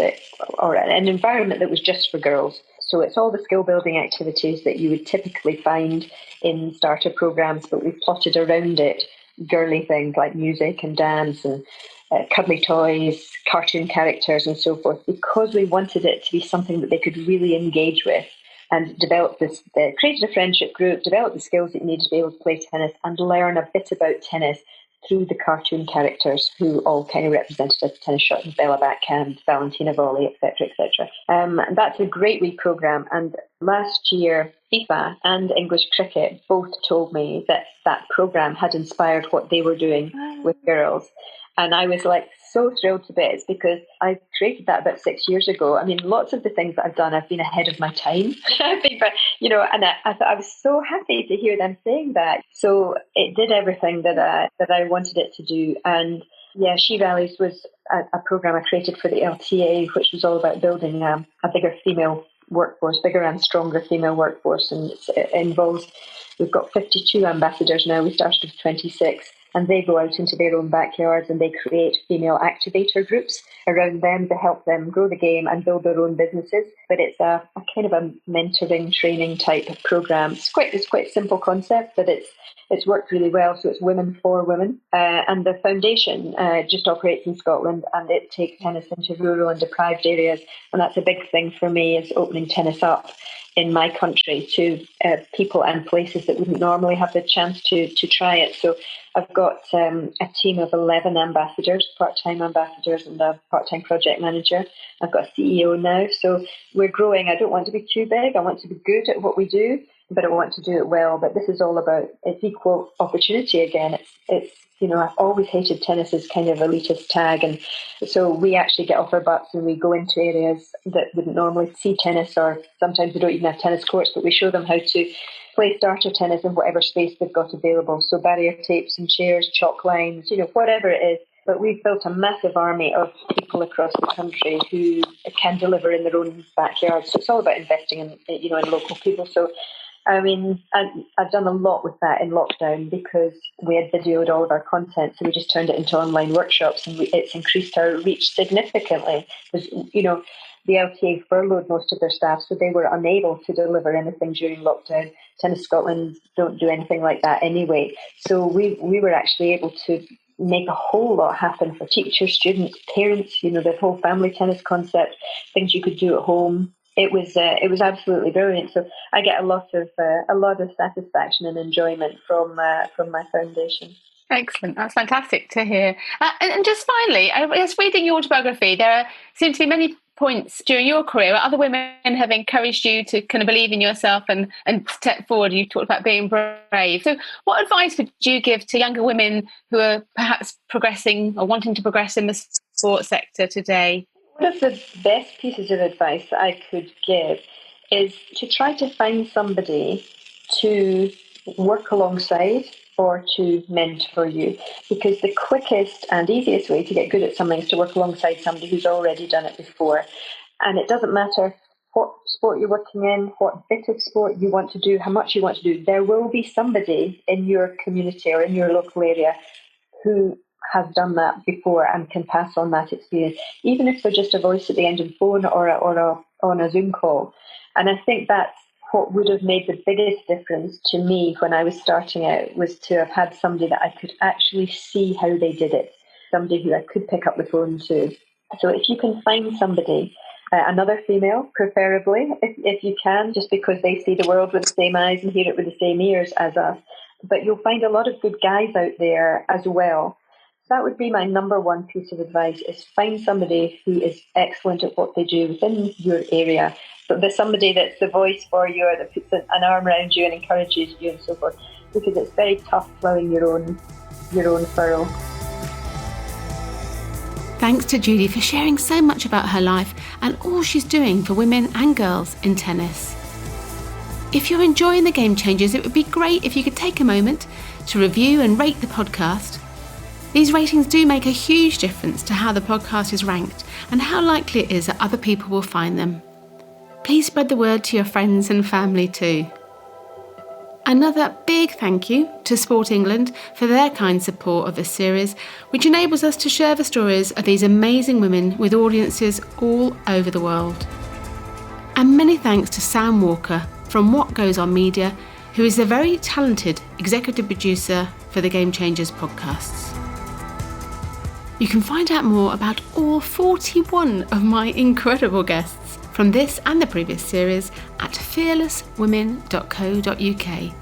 or an environment that was just for girls. So it's all the skill-building activities that you would typically find in starter programs, but we've plotted around it girly things like music and dance and cuddly toys, cartoon characters and so forth, because we wanted it to be something that they could really engage with and develop this, created a friendship group, develop the skills that you need to be able to play tennis and learn a bit about tennis through the cartoon characters who all kind of represented a tennis shot, Bella backhand, Valentina volley, etc., etc. And that's a great wee programme. And last year, FIFA and English cricket both told me that that programme had inspired what they were doing with girls. And I was like so thrilled to bits because I created that about 6 years ago. I mean, lots of the things that I've done, I've been ahead of my time. I think, but, and I thought I was so happy to hear them saying that. So it did everything that I wanted it to do. And yeah, She Rallies was a program I created for the LTA, which was all about building a bigger female workforce, bigger and stronger female workforce. And it involves, we've got 52 ambassadors now. We started with 26. And they go out into their own backyards and they create female activator groups around them to help them grow the game and build their own businesses. But it's a kind of a mentoring training type of program. It's quite a simple concept, but it's worked really well. So it's women for women. And the foundation just operates in Scotland, and it takes tennis into rural and deprived areas. And that's a big thing for me, is opening tennis up in my country to people and places that wouldn't normally have the chance to try it. So I've got a team of 11 ambassadors, part-time ambassadors and a part-time project manager. I've got a CEO now. So we're growing. I don't want to be too big. I want to be good at what we do, but I want to do it well. But this is all about, it's equal opportunity again. It's I've always hated tennis as kind of elitist tag. And so we actually get off our butts and we go into areas that wouldn't normally see tennis, or sometimes we don't even have tennis courts, but we show them how to play starter tennis in whatever space they've got available. So barrier tapes and chairs, chalk lines, whatever it is. But we've built a massive army of people across the country who can deliver in their own backyard. So it's all about investing in local people. So I mean, I've done a lot with that in lockdown because we had videoed all of our content. So we just turned it into online workshops, and it's increased our reach significantly. Because, the LTA furloughed most of their staff, so they were unable to deliver anything during lockdown. Tennis Scotland don't do anything like that anyway. So we were actually able to make a whole lot happen for teachers, students, parents, the whole family tennis concept, things you could do at home. It was absolutely brilliant. So I get a lot of satisfaction and enjoyment from my foundation. Excellent. That's fantastic to hear. And just finally, I was reading your autobiography. There seem to be many points during your career where other women have encouraged you to kind of believe in yourself and step forward. You talked about being brave. So what advice would you give to younger women who are perhaps progressing or wanting to progress in the sports sector today? One of the best pieces of advice that I could give is to try to find somebody to work alongside or to mentor you, because the quickest and easiest way to get good at something is to work alongside somebody who's already done it before. And it doesn't matter what sport you're working in, what bit of sport you want to do, how much you want to do, there will be somebody in your community or in your local area who has done that before and can pass on that experience, even if they're just a voice at the end of the phone or on a Zoom call. And I think that's what would have made the biggest difference to me when I was starting out, was to have had somebody that I could actually see how they did it, somebody who I could pick up the phone to. So if you can find somebody, another female preferably, if you can, just because they see the world with the same eyes and hear it with the same ears as us. But you'll find a lot of good guys out there as well. That would be my number one piece of advice, is find somebody who is excellent at what they do within your area. But there's somebody that's the voice for you, or that puts an arm around you and encourages you and so forth, because it's very tough plowing your own furrow. Thanks to Judy for sharing so much about her life and all she's doing for women and girls in tennis. If you're enjoying the Game Changers, it would be great if you could take a moment to review and rate the podcast. These ratings do make a huge difference to how the podcast is ranked and how likely it is that other people will find them. Please spread the word to your friends and family too. Another big thank you to Sport England for their kind support of this series, which enables us to share the stories of these amazing women with audiences all over the world. And many thanks to Sam Walker from What Goes On Media, who is a very talented executive producer for the Game Changers podcasts. You can find out more about all 41 of my incredible guests from this and the previous series at fearlesswomen.co.uk,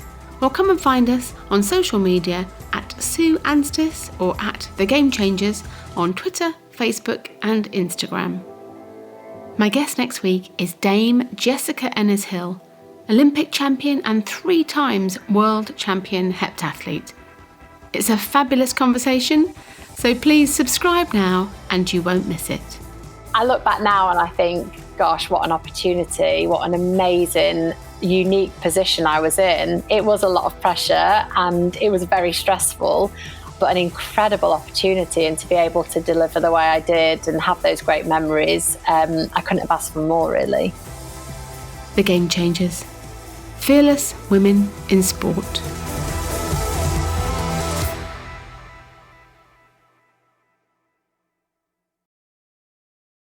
or come and find us on social media at Sue Anstis or at The Game Changers on Twitter, Facebook and Instagram. My guest next week is Dame Jessica Ennis-Hill, Olympic champion and 3 times world champion heptathlete. It's a fabulous conversation, so please subscribe now and you won't miss it. I look back now and I think, gosh, what an opportunity, what an amazing, unique position I was in. It was a lot of pressure and it was very stressful, but an incredible opportunity, and to be able to deliver the way I did and have those great memories, I couldn't have asked for more, really. The Game Changers. Fearless Women in Sport.